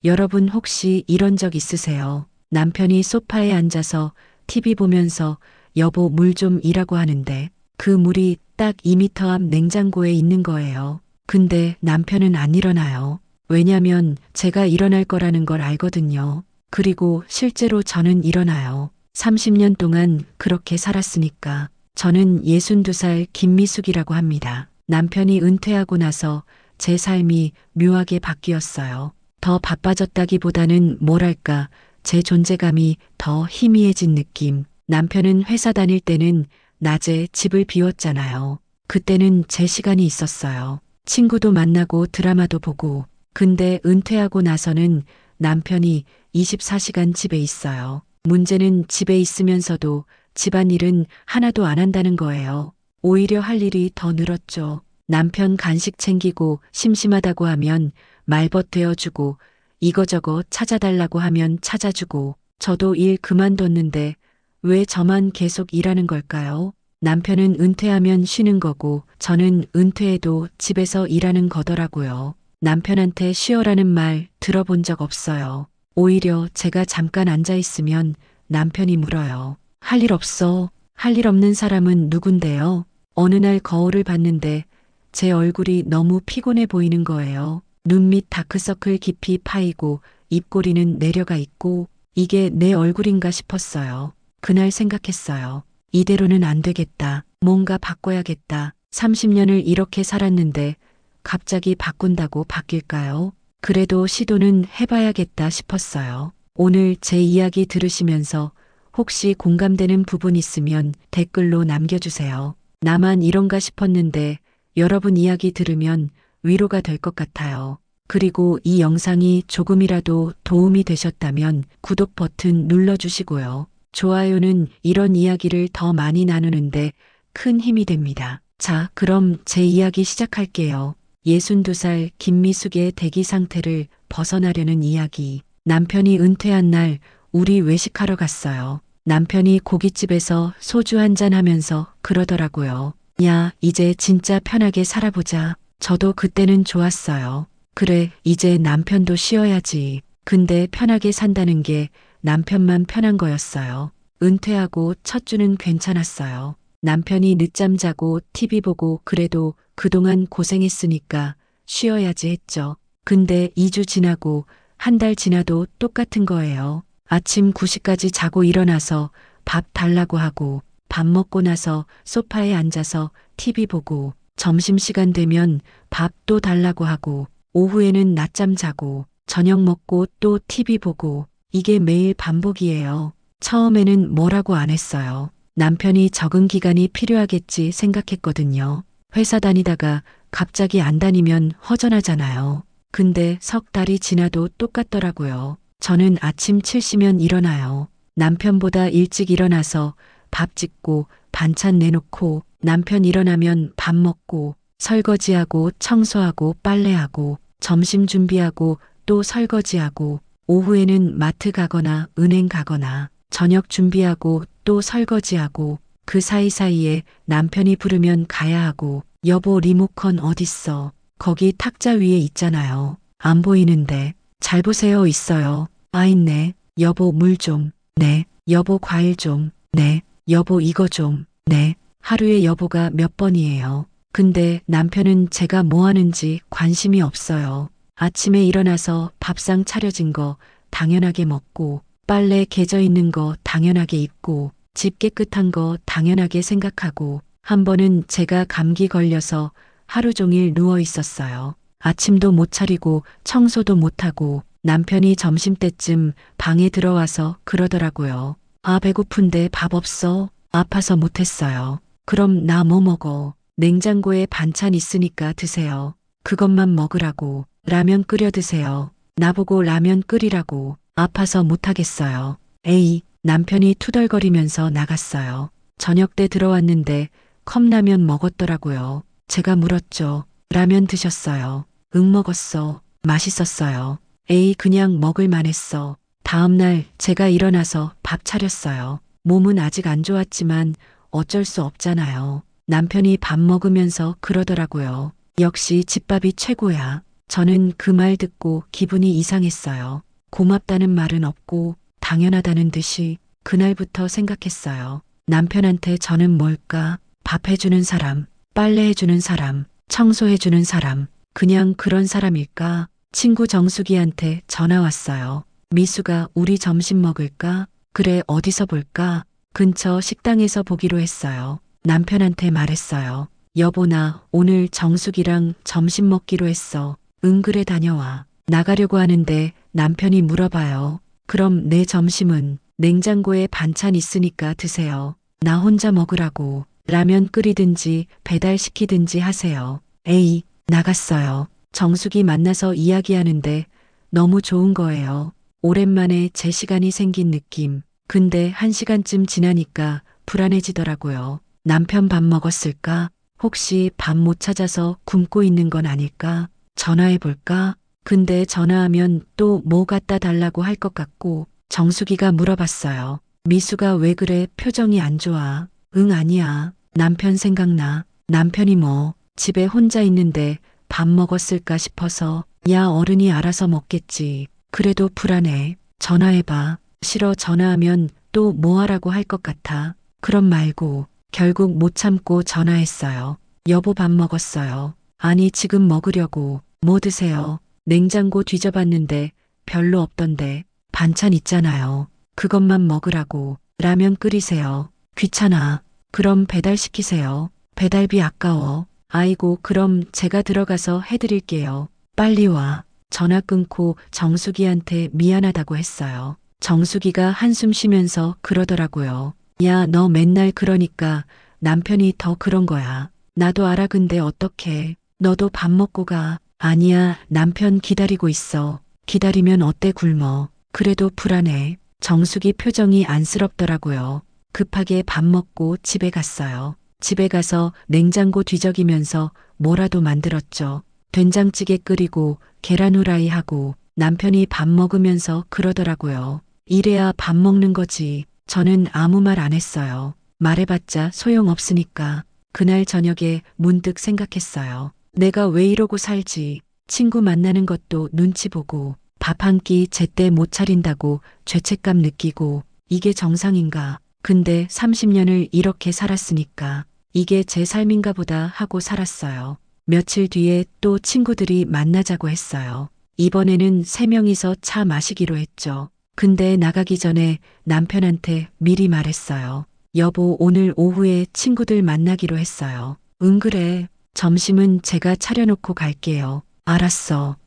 여러분 혹시 이런 적 있으세요? 남편이 소파에 앉아서 TV 보면서 여보 물 좀 이라고 하는데 그 물이 딱 2미터 앞 냉장고에 있는 거예요. 근데 남편은 안 일어나요. 왜냐면 제가 일어날 거라는 걸 알거든요. 그리고 실제로 저는 일어나요. 30년 동안 그렇게 살았으니까. 저는 62살 김미숙이라고 합니다. 남편이 은퇴하고 나서 제 삶이 묘하게 바뀌었어요. 더 바빠졌다기보다는 뭐랄까, 제 존재감이 더 희미해진 느낌. 남편은 회사 다닐 때는 낮에 집을 비웠잖아요. 그때는 제 시간이 있었어요. 친구도 만나고 드라마도 보고. 근데 은퇴하고 나서는 남편이 24시간 집에 있어요. 문제는 집에 있으면서도 집안일은 하나도 안 한다는 거예요. 오히려 할 일이 더 늘었죠. 남편 간식 챙기고 심심하다고 하면 말벗 되어주고 이거저거 찾아달라고 하면 찾아주고 저도 일 그만뒀는데 왜 저만 계속 일하는 걸까요? 남편은 은퇴하면 쉬는 거고 저는 은퇴해도 집에서 일하는 거더라고요. 남편한테 쉬어라는 말 들어본 적 없어요. 오히려 제가 잠깐 앉아 있으면 남편이 물어요. 할 일 없어. 할 일 없는 사람은 누군데요? 어느 날 거울을 봤는데 제 얼굴이 너무 피곤해 보이는 거예요. 눈 밑 다크서클 깊이 파이고 입꼬리는 내려가 있고 이게 내 얼굴인가 싶었어요. 그날 생각했어요. 이대로는 안 되겠다. 뭔가 바꿔야겠다. 30년을 이렇게 살았는데 갑자기 바꾼다고 바뀔까요? 그래도 시도는 해봐야겠다 싶었어요. 오늘 제 이야기 들으시면서 혹시 공감되는 부분 있으면 댓글로 남겨주세요. 나만 이런가 싶었는데 여러분 이야기 들으면 위로가 될 것 같아요. 그리고 이 영상이 조금이라도 도움이 되셨다면 구독 버튼 눌러주시고요. 좋아요는 이런 이야기를 더 많이 나누는데 큰 힘이 됩니다. 자, 그럼 제 이야기 시작할게요. 62살 김미숙의 대기 상태를 벗어나려는 이야기. 남편이 은퇴한 날 우리 외식하러 갔어요. 남편이 고깃집에서 소주 한잔 하면서 그러더라고요. 야, 이제 진짜 편하게 살아보자. 저도 그때는 좋았어요. 그래, 이제 남편도 쉬어야지. 근데 편하게 산다는 게 남편만 편한 거였어요. 은퇴하고 첫 주는 괜찮았어요. 남편이 늦잠 자고 TV 보고 그래도 그동안 고생했으니까 쉬어야지 했죠. 근데 2주 지나고 한 달 지나도 똑같은 거예요. 아침 9시까지 자고 일어나서 밥 달라고 하고 밥 먹고 나서 소파에 앉아서 TV 보고 점심시간 되면 밥 또 달라고 하고 오후에는 낮잠 자고 저녁 먹고 또 TV 보고 이게 매일 반복이에요. 처음에는 뭐라고 안 했어요. 남편이 적응 기간이 필요하겠지 생각했거든요. 회사 다니다가 갑자기 안 다니면 허전하잖아요. 근데 석 달이 지나도 똑같더라고요. 저는 아침 7시면 일어나요. 남편보다 일찍 일어나서 밥 짓고 반찬 내놓고 남편 일어나면 밥 먹고 설거지하고 청소하고 빨래하고 점심 준비하고 또 설거지하고 오후에는 마트 가거나 은행 가거나 저녁 준비하고 또 설거지하고 그 사이사이에 남편이 부르면 가야 하고 여보 리모컨 어딨어? 거기 탁자 위에 있잖아요. 안 보이는데. 잘 보세요. 있어요. 아 있네. 여보 물 좀. 네. 여보 과일 좀. 네. 여보 이거 좀. 네. 하루에 여보가 몇 번이에요. 근데 남편은 제가 뭐 하는지 관심이 없어요. 아침에 일어나서 밥상 차려진 거 당연하게 먹고 빨래 개져 있는 거 당연하게 입고 집 깨끗한 거 당연하게 생각하고 한 번은 제가 감기 걸려서 하루 종일 누워 있었어요. 아침도 못 차리고 청소도 못 하고 남편이 점심때쯤 방에 들어와서 그러더라고요. 아 배고픈데 밥 없어? 아파서 못했어요. 그럼 나 뭐 먹어? 냉장고에 반찬 있으니까 드세요. 그것만 먹으라고. 라면 끓여 드세요. 나보고 라면 끓이라고. 아파서 못하겠어요. 에이, 남편이 투덜거리면서 나갔어요. 저녁 때 들어왔는데 컵라면 먹었더라고요. 제가 물었죠. 라면 드셨어요? 응 먹었어. 맛있었어요. 에이 그냥 먹을 만했어. 다음날 제가 일어나서 밥 차렸어요. 몸은 아직 안 좋았지만 어쩔 수 없잖아요. 남편이 밥 먹으면서 그러더라고요. 역시 집밥이 최고야. 저는 그 말 듣고 기분이 이상했어요. 고맙다는 말은 없고 당연하다는 듯이 그날부터 생각했어요. 남편한테 저는 뭘까? 밥 해주는 사람, 빨래 해주는 사람, 청소해주는 사람, 그냥 그런 사람일까? 친구 정수기한테 전화 왔어요. 미수가 우리 점심 먹을까? 그래, 어디서 볼까? 근처 식당에서 보기로 했어요. 남편한테 말했어요. 여보, 나 오늘 정수기랑 점심 먹기로 했어. 응, 그래, 다녀와. 나가려고 하는데 남편이 물어봐요. 그럼 내 점심은? 냉장고에 반찬 있으니까 드세요. 나 혼자 먹으라고. 라면 끓이든지 배달시키든지 하세요. 에이, 나갔어요. 정숙이 만나서 이야기하는데 너무 좋은 거예요. 오랜만에 제 시간이 생긴 느낌. 근데 1시간쯤 지나니까 불안해지더라고요. 남편 밥 먹었을까? 혹시 밥 못 찾아서 굶고 있는 건 아닐까? 전화해 볼까? 근데 전화하면 또 뭐 갖다 달라고 할 것 같고. 정수기가 물어봤어요. 미수가 왜 그래? 표정이 안 좋아. 응, 아니야. 남편 생각나. 남편이 뭐 집에 혼자 있는데 밥 먹었을까 싶어서. 야, 어른이 알아서 먹겠지. 그래도 불안해. 전화해봐. 싫어. 전화하면 또 뭐 하라고 할 것 같아. 그럼 말고. 결국 못 참고 전화했어요. 여보, 밥 먹었어요. 아니, 지금 먹으려고. 뭐 드세요? 냉장고 뒤져봤는데 별로 없던데. 반찬 있잖아요. 그것만 먹으라고. 라면 끓이세요. 귀찮아. 그럼 배달시키세요. 배달비 아까워. 아이고, 그럼 제가 들어가서 해드릴게요. 빨리 와. 전화 끊고 정수기한테 미안하다고 했어요. 정수기가 한숨 쉬면서 그러더라고요. 야, 너 맨날 그러니까 남편이 더 그런 거야. 나도 알아. 근데 어떡해. 너도 밥 먹고 가. 아니야, 남편 기다리고 있어. 기다리면 어때? 굶어. 그래도 불안해. 정숙이 표정이 안쓰럽더라고요. 급하게 밥 먹고 집에 갔어요. 집에 가서 냉장고 뒤적이면서 뭐라도 만들었죠. 된장찌개 끓이고 계란 후라이 하고. 남편이 밥 먹으면서 그러더라고요. 이래야 밥 먹는 거지. 저는 아무 말 안 했어요. 말해봤자 소용없으니까. 그날 저녁에 문득 생각했어요. 내가 왜 이러고 살지. 친구 만나는 것도 눈치 보고 밥 한 끼 제때 못 차린다고 죄책감 느끼고. 이게 정상인가. 근데 30년을 이렇게 살았으니까 이게 제 삶인가 보다 하고 살았어요. 며칠 뒤에 또 친구들이 만나자고 했어요. 이번에는 3명이서 차 마시기로 했죠. 근데 나가기 전에 남편한테 미리 말했어요. 여보, 오늘 오후에 친구들 만나기로 했어요. 응, 그래. 점심은 제가 차려놓고 갈게요. 알았어.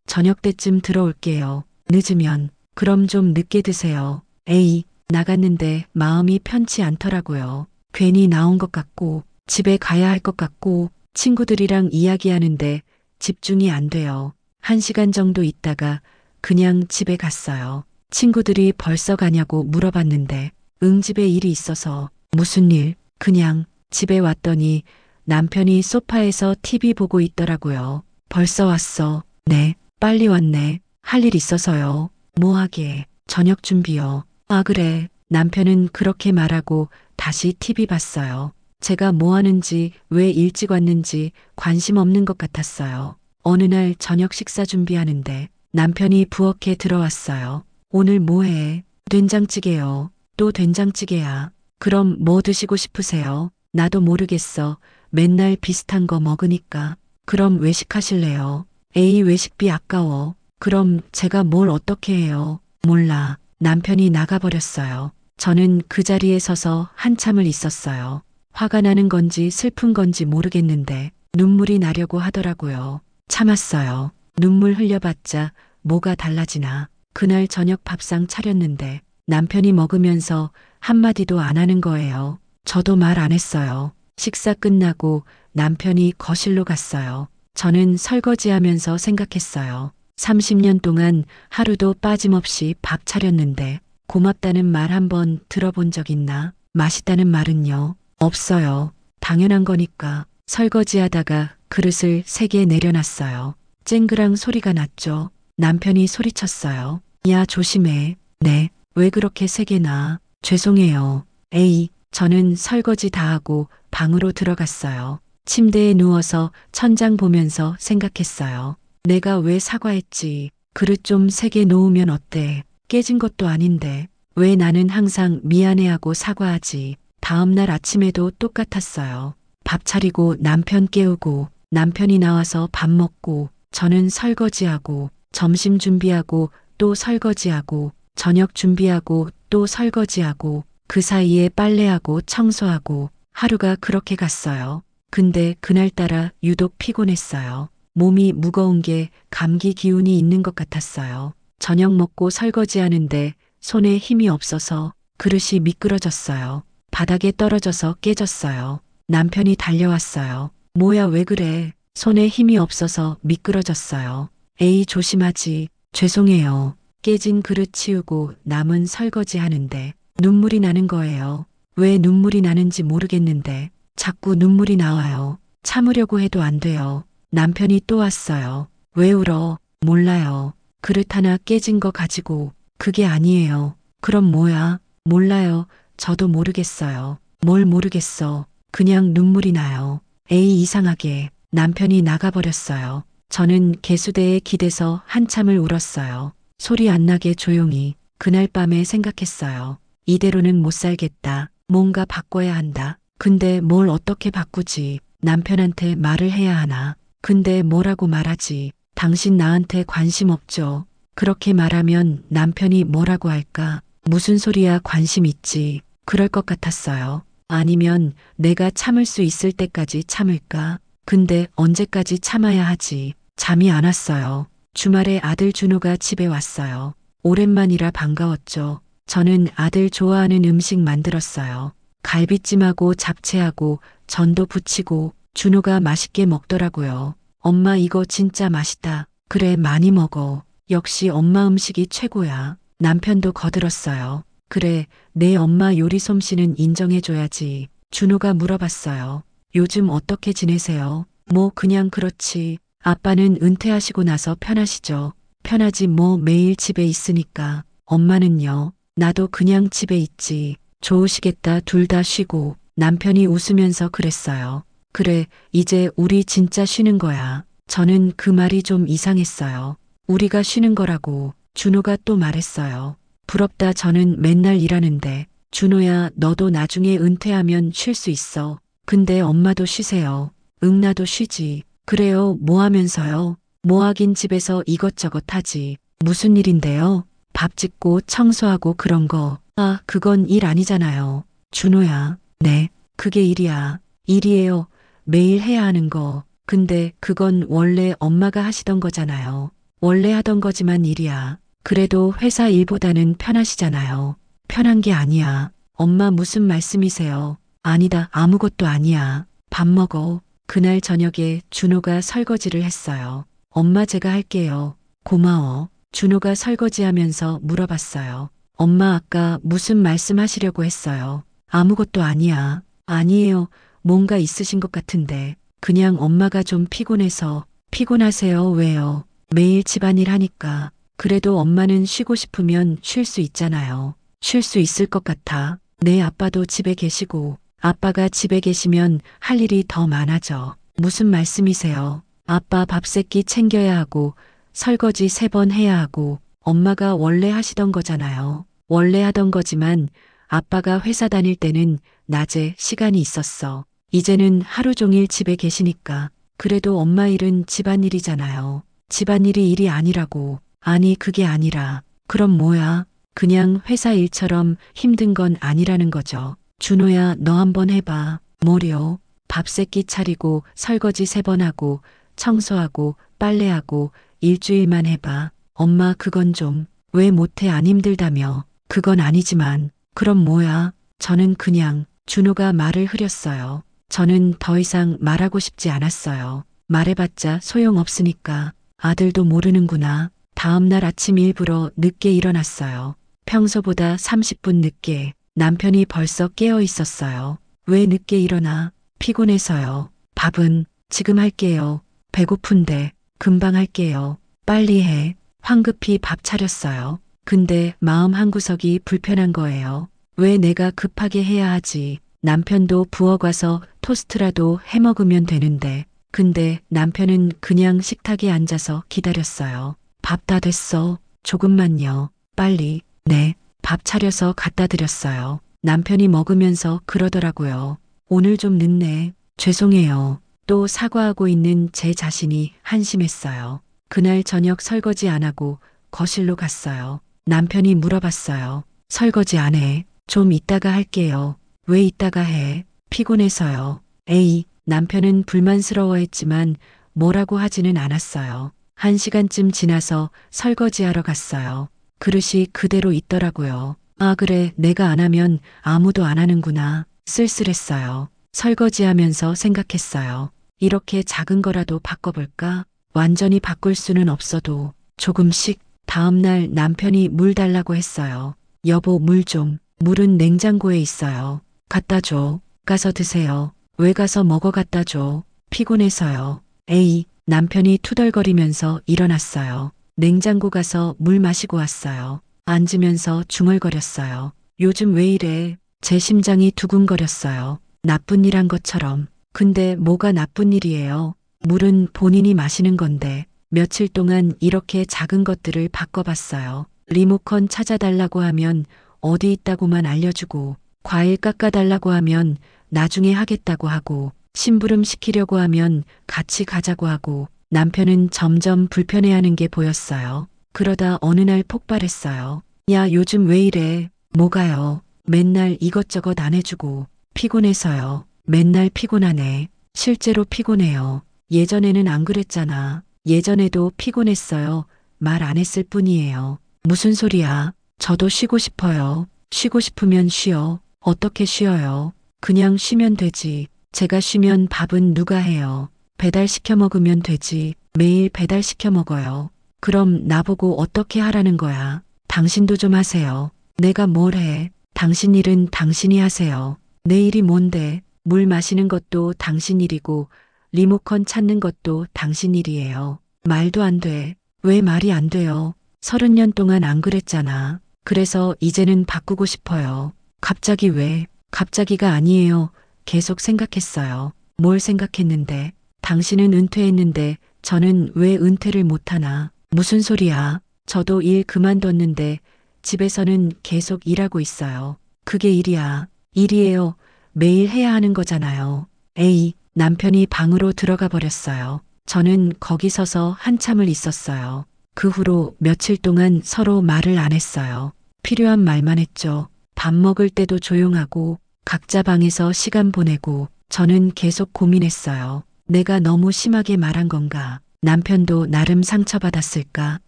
저녁 때쯤 들어올게요. 늦으면. 그럼 좀 늦게 드세요. 에이, 나갔는데 마음이 편치 않더라고요. 괜히 나온 것 같고 집에 가야 할 것 같고 친구들이랑 이야기하는데 집중이 안 돼요. 1시간 정도 있다가 그냥 집에 갔어요. 친구들이 벌써 가냐고 물어봤는데 응, 집에 일이 있어서. 무슨 일? 그냥. 집에 왔더니 남편이 소파에서 TV 보고 있더라고요. 벌써 왔어. 네, 빨리 왔네. 할 일 있어서요. 뭐 하게? 저녁 준비요. 아, 그래. 남편은 그렇게 말하고 다시 TV 봤어요. 제가 뭐 하는지, 왜 일찍 왔는지 관심 없는 것 같았어요. 어느 날 저녁 식사 준비하는데 남편이 부엌에 들어왔어요. 오늘 뭐 해? 된장찌개요. 또 된장찌개야. 그럼 뭐 드시고 싶으세요? 나도 모르겠어. 맨날 비슷한 거 먹으니까. 그럼 외식하실래요? 에이, 외식비 아까워. 그럼 제가 뭘 어떻게 해요? 몰라. 남편이 나가버렸어요. 저는 그 자리에 서서 한참을 있었어요. 화가 나는 건지 슬픈 건지 모르겠는데 눈물이 나려고 하더라고요. 참았어요. 눈물 흘려봤자 뭐가 달라지나. 그날 저녁 밥상 차렸는데 남편이 먹으면서 한마디도 안 하는 거예요. 저도 말 안 했어요. 식사 끝나고 남편이 거실로 갔어요. 저는 설거지하면서 생각했어요. 30년 동안 하루도 빠짐없이 밥 차렸는데 고맙다는 말 한번 들어본 적 있나? 맛있다는 말은요? 없어요. 당연한 거니까. 설거지하다가 그릇을 3개 내려놨어요. 쨍그랑 소리가 났죠. 남편이 소리쳤어요. 야, 조심해. 네. 왜 그렇게 3개나? 죄송해요. 에이, 저는 설거지 다 하고 방으로 들어갔어요. 침대에 누워서 천장 보면서 생각했어요. 내가 왜 사과했지. 그릇 좀 3개 놓으면 어때? 깨진 것도 아닌데. 왜 나는 항상 미안해하고 사과하지. 다음날 아침에도 똑같았어요. 밥 차리고 남편 깨우고 남편이 나와서 밥 먹고 저는 설거지하고 점심 준비하고 또 설거지하고 저녁 준비하고 또 설거지하고 그 사이에 빨래하고 청소하고 하루가 그렇게 갔어요. 근데 그날따라 유독 피곤했어요. 몸이 무거운 게 감기 기운이 있는 것 같았어요. 저녁 먹고 설거지하는데 손에 힘이 없어서 그릇이 미끄러졌어요. 바닥에 떨어져서 깨졌어요. 남편이 달려왔어요. 뭐야 왜 그래? 손에 힘이 없어서 미끄러졌어요. 에이 조심하지. 죄송해요. 깨진 그릇 치우고 남은 설거지 하는데 눈물이 나는 거예요. 왜 눈물이 나는지 모르겠는데 자꾸 눈물이 나와요. 참으려고 해도 안 돼요. 남편이 또 왔어요. 왜 울어? 몰라요. 그릇 하나 깨진 거 가지고 그게 아니에요. 그럼 뭐야? 몰라요. 저도 모르겠어요. 뭘 모르겠어. 그냥 눈물이 나요. 에이 이상하게 남편이 나가버렸어요. 저는 개수대에 기대서 한참을 울었어요. 소리 안 나게 조용히. 그날 밤에 생각했어요. 이대로는 못 살겠다. 뭔가 바꿔야 한다. 근데 뭘 어떻게 바꾸지? 남편한테 말을 해야 하나? 근데 뭐라고 말하지? 당신 나한테 관심 없죠? 그렇게 말하면 남편이 뭐라고 할까? 무슨 소리야 관심 있지? 그럴 것 같았어요. 아니면 내가 참을 수 있을 때까지 참을까? 근데 언제까지 참아야 하지? 잠이 안 왔어요. 주말에 아들 준호가 집에 왔어요. 오랜만이라 반가웠죠. 저는 아들 좋아하는 음식 만들었어요. 갈비찜하고 잡채하고 전도 부치고 준호가 맛있게 먹더라고요. 엄마 이거 진짜 맛있다. 그래 많이 먹어. 역시 엄마 음식이 최고야. 남편도 거들었어요. 그래 내 엄마 요리 솜씨는 인정해줘야지. 준호가 물어봤어요. 요즘 어떻게 지내세요? 뭐 그냥 그렇지. 아빠는 은퇴하시고 나서 편하시죠? 편하지 뭐 매일 집에 있으니까. 엄마는요? 나도 그냥 집에 있지. 좋으시겠다 둘 다 쉬고. 남편이 웃으면서 그랬어요. 그래 이제 우리 진짜 쉬는 거야. 저는 그 말이 좀 이상했어요. 우리가 쉬는 거라고. 준호가 또 말했어요. 부럽다 저는 맨날 일하는데. 준호야 너도 나중에 은퇴하면 쉴 수 있어. 근데 엄마도 쉬세요. 응 나도 쉬지. 그래요 뭐 하면서요? 뭐 하긴 집에서 이것저것 하지. 무슨 일인데요? 밥 짓고 청소하고 그런 거. 아 그건 일 아니잖아요. 준호야. 네. 그게 일이야. 일이에요. 매일 해야 하는 거. 근데 그건 원래 엄마가 하시던 거잖아요. 원래 하던 거지만 일이야. 그래도 회사 일보다는 편하시잖아요. 편한 게 아니야. 엄마 무슨 말씀이세요? 아니다. 아무것도 아니야. 밥 먹어. 그날 저녁에 준호가 설거지를 했어요. 엄마 제가 할게요. 고마워. 준호가 설거지하면서 물어봤어요. 엄마 아까 무슨 말씀하시려고 했어요? 아무것도 아니야. 아니에요. 뭔가 있으신 것 같은데. 그냥 엄마가 좀 피곤해서. 피곤하세요? 왜요? 매일 집안일 하니까. 그래도 엄마는 쉬고 싶으면 쉴 수 있잖아요. 쉴 수 있을 것 같아. 네 아빠도 집에 계시고. 아빠가 집에 계시면 할 일이 더 많아져. 무슨 말씀이세요? 아빠 밥 세끼 챙겨야 하고 설거지 3번 해야 하고 엄마가 원래 하시던 거잖아요. 원래 하던 거지만 아빠가 회사 다닐 때는 낮에 시간이 있었어. 이제는 하루 종일 집에 계시니까. 그래도 엄마 일은 집안일이잖아요. 집안일이 일이 아니라고. 아니 그게 아니라. 그럼 뭐야? 그냥 회사 일처럼 힘든 건 아니라는 거죠. 준호야 너 한번 해봐. 뭐려? 밥 세끼 차리고 설거지 3번 하고 청소하고 빨래하고 일주일만 해봐. 엄마 그건 좀. 왜 못해 안 힘들다며. 그건 아니지만. 그럼 뭐야? 저는 그냥. 준호가 말을 흐렸어요. 저는 더 이상 말하고 싶지 않았어요. 말해봤자 소용없으니까. 아들도 모르는구나. 다음날 아침 일부러 늦게 일어났어요. 평소보다 30분 늦게. 남편이 벌써 깨어 있었어요. 왜 늦게 일어나? 피곤해서요. 밥은 지금 할게요. 배고픈데 금방 할게요. 빨리 해. 황급히 밥 차렸어요. 근데 마음 한구석이 불편한 거예요. 왜 내가 급하게 해야 하지? 남편도 부엌 와서 토스트라도 해 먹으면 되는데. 근데 남편은 그냥 식탁에 앉아서 기다렸어요. 밥 다 됐어. 조금만요. 빨리. 네. 밥 차려서 갖다 드렸어요. 남편이 먹으면서 그러더라고요. 오늘 좀 늦네. 죄송해요. 또 사과하고 있는 제 자신이 한심했어요. 그날 저녁 설거지 안 하고 거실로 갔어요. 남편이 물어봤어요. 설거지 안 해. 좀 이따가 할게요. 왜 이따가 해? 피곤해서요. 에이, 남편은 불만스러워했지만 뭐라고 하지는 않았어요. 1시간쯤 지나서 설거지하러 갔어요. 그릇이 그대로 있더라고요. 아, 그래, 내가 안 하면 아무도 안 하는구나. 쓸쓸했어요. 설거지하면서 생각했어요. 이렇게 작은 거라도 바꿔볼까? 완전히 바꿀 수는 없어도 조금씩. 다음날 남편이 물 달라고 했어요. 여보, 물 좀. 물은 냉장고에 있어요. 갖다 줘. 가서 드세요. 왜 가서 먹어 갖다 줘. 피곤해서요. 에이, 남편이 투덜거리면서 일어났어요. 냉장고 가서 물 마시고 왔어요. 앉으면서 중얼거렸어요. 요즘 왜 이래? 제 심장이 두근거렸어요. 나쁜 일 한 것처럼. 근데 뭐가 나쁜 일이에요? 물은 본인이 마시는 건데. 며칠 동안 이렇게 작은 것들을 바꿔봤어요. 리모컨 찾아달라고 하면 어디 있다고만 알려주고, 과일 깎아달라고 하면 나중에 하겠다고 하고, 심부름 시키려고 하면 같이 가자고 하고, 남편은 점점 불편해하는 게 보였어요. 그러다 어느 날 폭발했어요. 야, 요즘 왜 이래? 뭐가요? 맨날 이것저것 안 해주고, 피곤해서요. 맨날 피곤하네. 실제로 피곤해요. 예전에는 안 그랬잖아. 예전에도 피곤했어요. 말 안 했을 뿐이에요. 무슨 소리야? 저도 쉬고 싶어요. 쉬고 싶으면 쉬어. 어떻게 쉬어요? 그냥 쉬면 되지. 제가 쉬면 밥은 누가 해요? 배달시켜 먹으면 되지. 매일 배달시켜 먹어요. 그럼 나보고 어떻게 하라는 거야? 당신도 좀 하세요. 내가 뭘 해? 당신 일은 당신이 하세요. 내 일이 뭔데? 물 마시는 것도 당신 일이고 리모컨 찾는 것도 당신 일이에요. 말도 안 돼. 왜 말이 안 돼요? 30년 동안 안 그랬잖아. 그래서 이제는 바꾸고 싶어요. 갑자기 왜? 갑자기가 아니에요. 계속 생각했어요. 뭘 생각했는데? 당신은 은퇴했는데 저는 왜 은퇴를 못하나? 무슨 소리야? 저도 일 그만뒀는데 집에서는 계속 일하고 있어요. 그게 일이야. 일이에요. 매일 해야 하는 거잖아요. 에이, 남편이 방으로 들어가 버렸어요. 저는 거기 서서 한참을 있었어요. 그 후로 며칠 동안 서로 말을 안 했어요. 필요한 말만 했죠. 밥 먹을 때도 조용하고 각자 방에서 시간 보내고 저는 계속 고민했어요. 내가 너무 심하게 말한 건가? 남편도 나름 상처받았을까?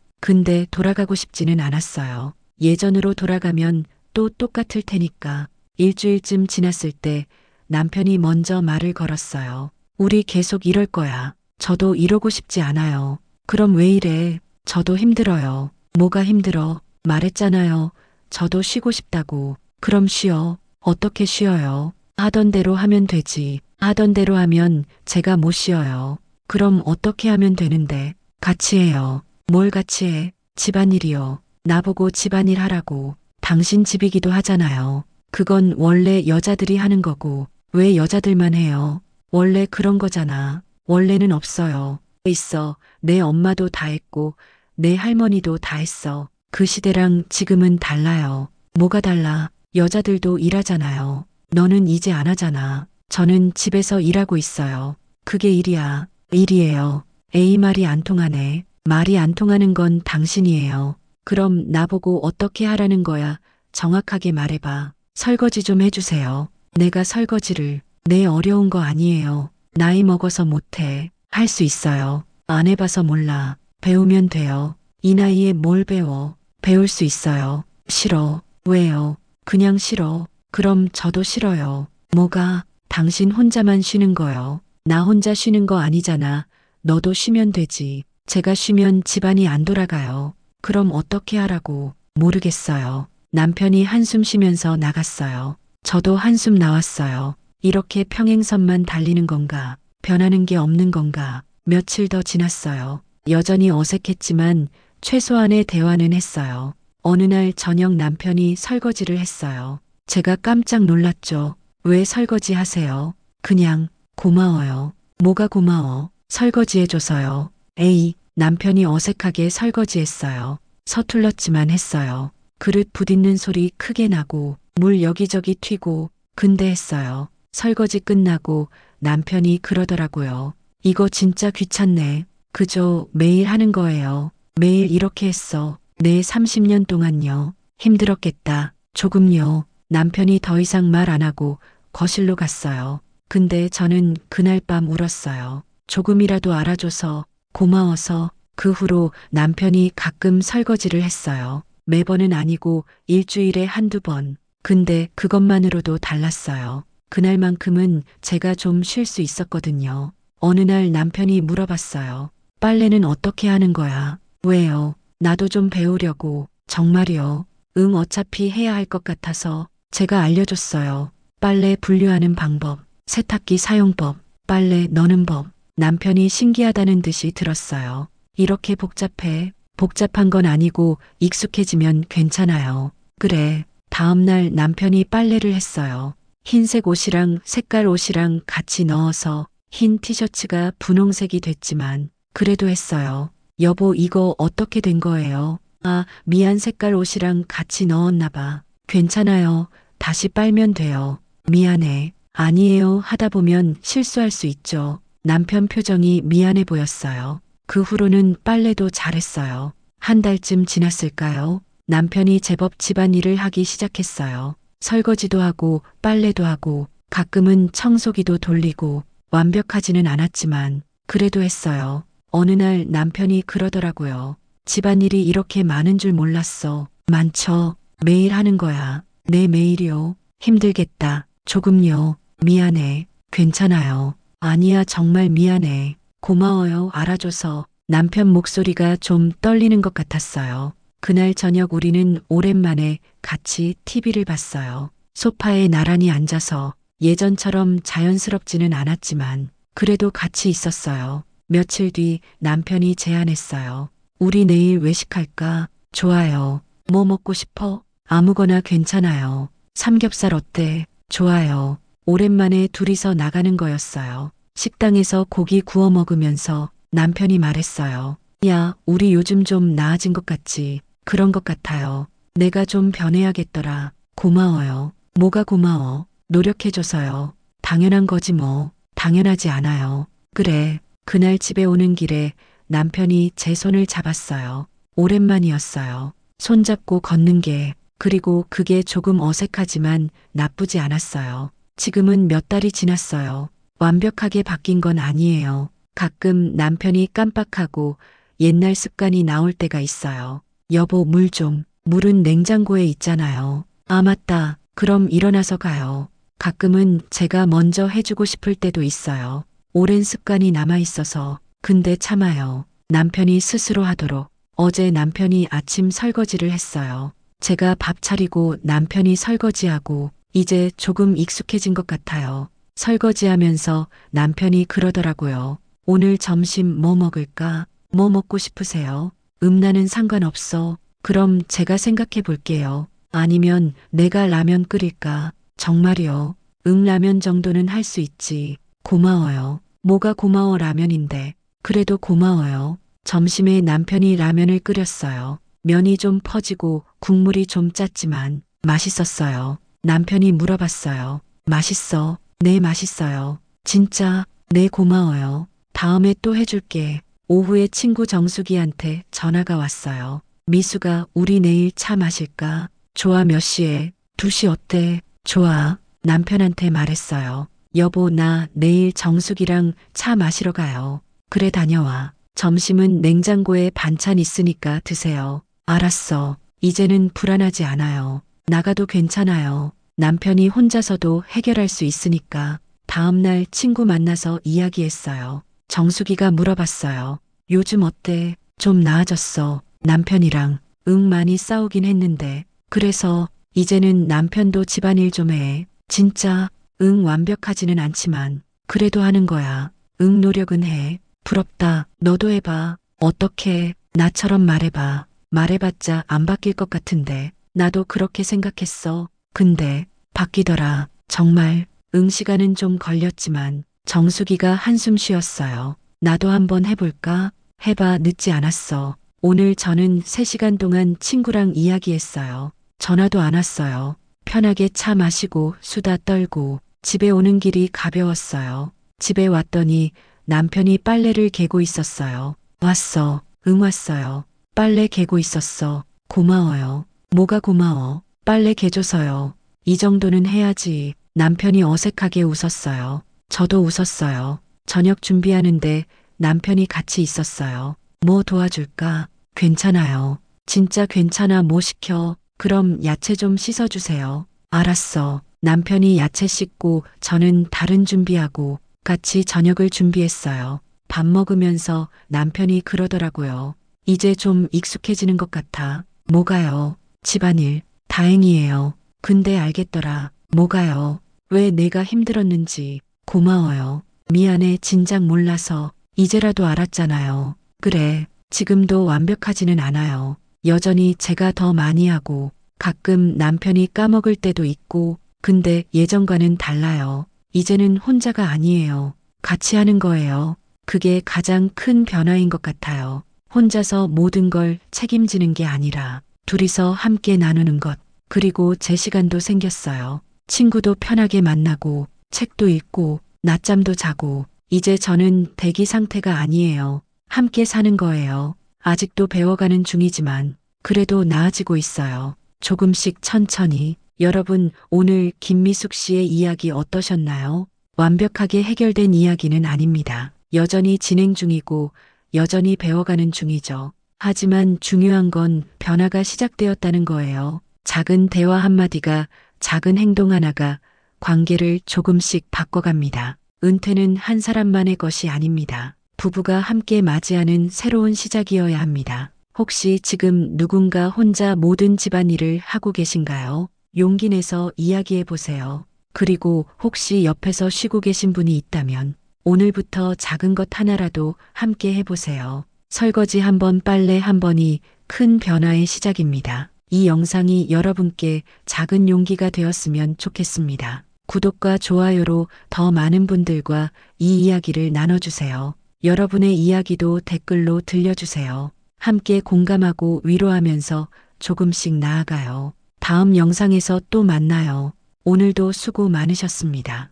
근데 돌아가고 싶지는 않았어요. 예전으로 돌아가면 또 똑같을 테니까. 일주일쯤 지났을 때 남편이 먼저 말을 걸었어요. 우리 계속 이럴 거야. 저도 이러고 싶지 않아요. 그럼 왜 이래? 저도 힘들어요. 뭐가 힘들어? 말했잖아요. 저도 쉬고 싶다고. 그럼 쉬어. 어떻게 쉬어요? 하던 대로 하면 되지. 하던 대로 하면 제가 못 쉬어요. 그럼 어떻게 하면 되는데? 같이 해요. 뭘 같이 해? 집안일이요. 나보고 집안일 하라고. 당신 집이기도 하잖아요. 그건 원래 여자들이 하는 거고 왜 여자들만 해요? 원래 그런 거잖아. 원래는 없어요. 있어. 내 엄마도 다 했고 내 할머니도 다 했어. 그 시대랑 지금은 달라요. 뭐가 달라? 여자들도 일하잖아요. 너는 이제 안 하잖아. 저는 집에서 일하고 있어요. 그게 일이야. 일이에요. 에이, 말이 안 통하네. 말이 안 통하는 건 당신이에요. 그럼 나보고 어떻게 하라는 거야? 정확하게 말해봐. 설거지 좀 해주세요. 내가 설거지를. 내 어려운 거 아니에요. 나이 먹어서 못해. 할 수 있어요. 안 해봐서 몰라. 배우면 돼요. 이 나이에 뭘 배워? 배울 수 있어요. 싫어. 왜요? 그냥 싫어. 그럼 저도 싫어요. 뭐가? 당신 혼자만 쉬는 거요. 나 혼자 쉬는 거 아니잖아. 너도 쉬면 되지. 제가 쉬면 집안이 안 돌아가요. 그럼 어떻게 하라고? 모르겠어요. 남편이 한숨 쉬면서 나갔어요. 저도 한숨 나왔어요. 이렇게 평행선만 달리는 건가? 변하는 게 없는 건가? 며칠 더 지났어요. 여전히 어색했지만 최소한의 대화는 했어요. 어느 날 저녁 남편이 설거지를 했어요. 제가 깜짝 놀랐죠. 왜 설거지 하세요? 그냥 고마워요. 뭐가 고마워? 설거지해줘서요. 에이, 남편이 어색하게 설거지했어요. 서툴렀지만 했어요. 그릇 부딪는 소리 크게 나고 물 여기저기 튀고 근데 했어요. 설거지 끝나고 남편이 그러더라고요. 이거 진짜 귀찮네. 그저 매일 하는 거예요. 매일 이렇게 했어. 내 30년 동안요. 힘들었겠다. 조금요. 남편이 더 이상 말 안 하고 거실로 갔어요. 근데 저는 그날 밤 울었어요. 조금이라도 알아줘서 고마워서. 그 후로 남편이 가끔 설거지를 했어요. 매번은 아니고 일주일에 한두 번. 근데 그것만으로도 달랐어요. 그날만큼은 제가 좀 쉴 수 있었거든요. 어느 날 남편이 물어봤어요. 빨래는 어떻게 하는 거야? 왜요? 나도 좀 배우려고. 정말이요? 응, 어차피 해야 할 것 같아서 제가 알려줬어요. 빨래 분류하는 방법, 세탁기 사용법, 빨래 넣는 법. 남편이 신기하다는 듯이 들었어요. 이렇게 복잡해. 복잡한 건 아니고 익숙해지면 괜찮아요. 그래. 다음날 남편이 빨래를 했어요. 흰색 옷이랑 색깔 옷이랑 같이 넣어서 흰 티셔츠가 분홍색이 됐지만 그래도 했어요. 여보, 이거 어떻게 된 거예요? 아, 미안, 색깔 옷이랑 같이 넣었나 봐. 괜찮아요. 다시 빨면 돼요. 미안해. 아니에요. 하다 보면 실수할 수 있죠. 남편 표정이 미안해 보였어요. 그 후로는 빨래도 잘했어요. 한 달쯤 지났을까요? 남편이 제법 집안일을 하기 시작했어요. 설거지도 하고 빨래도 하고 가끔은 청소기도 돌리고 완벽하지는 않았지만 그래도 했어요. 어느 날 남편이 그러더라고요. 집안일이 이렇게 많은 줄 몰랐어. 많죠. 매일 하는 거야. 네, 매일이요. 힘들겠다. 조금요. 미안해. 괜찮아요. 아니야, 정말 미안해. 고마워요. 알아줘서. 남편 목소리가 좀 떨리는 것 같았어요. 그날 저녁 우리는 오랜만에 같이 TV를 봤어요. 소파에 나란히 앉아서 예전처럼 자연스럽지는 않았지만 그래도 같이 있었어요. 며칠 뒤 남편이 제안했어요. 우리 내일 외식할까? 좋아요. 뭐 먹고 싶어? 아무거나 괜찮아요. 삼겹살 어때? 좋아요. 오랜만에 둘이서 나가는 거였어요. 식당에서 고기 구워 먹으면서 남편이 말했어요. 야, 우리 요즘 좀 나아진 것 같지? 그런 것 같아요. 내가 좀 변해야겠더라. 고마워요. 뭐가 고마워? 노력해줘서요. 당연한 거지 뭐. 당연하지 않아요. 그래. 그날 집에 오는 길에 남편이 제 손을 잡았어요. 오랜만이었어요. 손잡고 걷는 게, 그리고 그게 조금 어색하지만 나쁘지 않았어요. 지금은 몇 달이 지났어요. 완벽하게 바뀐 건 아니에요. 가끔 남편이 깜빡하고 옛날 습관이 나올 때가 있어요. 여보, 물 좀. 물은 냉장고에 있잖아요. 아, 맞다. 그럼 일어나서 가요. 가끔은 제가 먼저 해주고 싶을 때도 있어요. 오랜 습관이 남아 있어서. 근데 참아요. 남편이 스스로 하도록. 어제 남편이 아침 설거지를 했어요. 제가 밥 차리고 남편이 설거지하고 이제 조금 익숙해진 것 같아요. 설거지하면서 남편이 그러더라고요. 오늘 점심 뭐 먹을까? 뭐 먹고 싶으세요? 나는 상관없어. 그럼 제가 생각해 볼게요. 아니면 내가 라면 끓일까? 정말이요. 응, 라면 정도는 할 수 있지. 고마워요. 뭐가 고마워, 라면인데. 그래도 고마워요. 점심에 남편이 라면을 끓였어요. 면이 좀 퍼지고 국물이 좀 짰지만 맛있었어요. 남편이 물어봤어요. 맛있어? 네, 맛있어요. 진짜? 네, 고마워요. 다음에 또 해줄게. 오후에 친구 정수기한테 전화가 왔어요. 미수가 우리 내일 차 마실까? 좋아, 몇 시에? 2시 어때? 좋아. 남편한테 말했어요. 여보, 나 내일 정수기랑 차 마시러 가요. 그래, 다녀와. 점심은 냉장고에 반찬 있으니까 드세요. 알았어. 이제는 불안하지 않아요. 나가도 괜찮아요. 남편이 혼자서도 해결할 수 있으니까. 다음날 친구 만나서 이야기했어요. 정수기가 물어봤어요. 요즘 어때? 좀 나아졌어. 남편이랑. 응, 많이 싸우긴 했는데. 그래서 이제는 남편도 집안일 좀 해. 진짜? 응, 완벽하지는 않지만. 그래도 하는 거야. 응, 노력은 해. 부럽다. 너도 해봐. 어떻게? 나처럼 말해봐. 말해봤자 안 바뀔 것 같은데. 나도 그렇게 생각했어. 근데 바뀌더라. 정말. 응, 시간은 좀 걸렸지만 정수기가 한숨 쉬었어요. 나도 한번 해볼까? 해봐, 늦지 않았어. 오늘 저는 3시간 동안 친구랑 이야기했어요. 전화도 안 왔어요. 편하게 차 마시고 수다 떨고 집에 오는 길이 가벼웠어요. 집에 왔더니 남편이 빨래를 개고 있었어요. 왔어. 응, 왔어요. 빨래 개고 있었어. 고마워요. 뭐가 고마워? 빨래 개줘서요. 이 정도는 해야지. 남편이 어색하게 웃었어요. 저도 웃었어요. 저녁 준비하는데 남편이 같이 있었어요. 뭐 도와줄까? 괜찮아요. 진짜 괜찮아. 뭐 시켜? 그럼 야채 좀 씻어주세요. 알았어. 남편이 야채 씻고 저는 다른 준비하고 같이 저녁을 준비했어요. 밥 먹으면서 남편이 그러더라고요. 이제 좀 익숙해지는 것 같아. 뭐가요? 집안일. 다행이에요. 근데 알겠더라. 뭐가요? 왜 내가 힘들었는지. 고마워요. 미안해. 진작 몰라서. 이제라도 알았잖아요. 그래. 지금도 완벽하지는 않아요. 여전히 제가 더 많이 하고 가끔 남편이 까먹을 때도 있고 근데 예전과는 달라요. 이제는 혼자가 아니에요. 같이 하는 거예요. 그게 가장 큰 변화인 것 같아요. 혼자서 모든 걸 책임지는 게 아니라 둘이서 함께 나누는 것. 그리고 제 시간도 생겼어요. 친구도 편하게 만나고 책도 읽고 낮잠도 자고 이제 저는 대기 상태가 아니에요. 함께 사는 거예요. 아직도 배워가는 중이지만 그래도 나아지고 있어요. 조금씩 천천히. 여러분, 오늘 김미숙 씨의 이야기 어떠셨나요? 완벽하게 해결된 이야기는 아닙니다. 여전히 진행 중이고 여전히 배워가는 중이죠. 하지만 중요한 건 변화가 시작되었다는 거예요. 작은 대화 한마디가, 작은 행동 하나가 관계를 조금씩 바꿔갑니다. 은퇴는 한 사람만의 것이 아닙니다. 부부가 함께 맞이하는 새로운 시작이어야 합니다. 혹시 지금 누군가 혼자 모든 집안일을 하고 계신가요? 용기 내서 이야기해 보세요. 그리고 혹시 옆에서 쉬고 계신 분이 있다면 오늘부터 작은 것 하나라도 함께 해보세요. 설거지 한 번, 빨래 한 번이 큰 변화의 시작입니다. 이 영상이 여러분께 작은 용기가 되었으면 좋겠습니다. 구독과 좋아요로 더 많은 분들과 이 이야기를 나눠주세요. 여러분의 이야기도 댓글로 들려주세요. 함께 공감하고 위로하면서 조금씩 나아가요. 다음 영상에서 또 만나요. 오늘도 수고 많으셨습니다.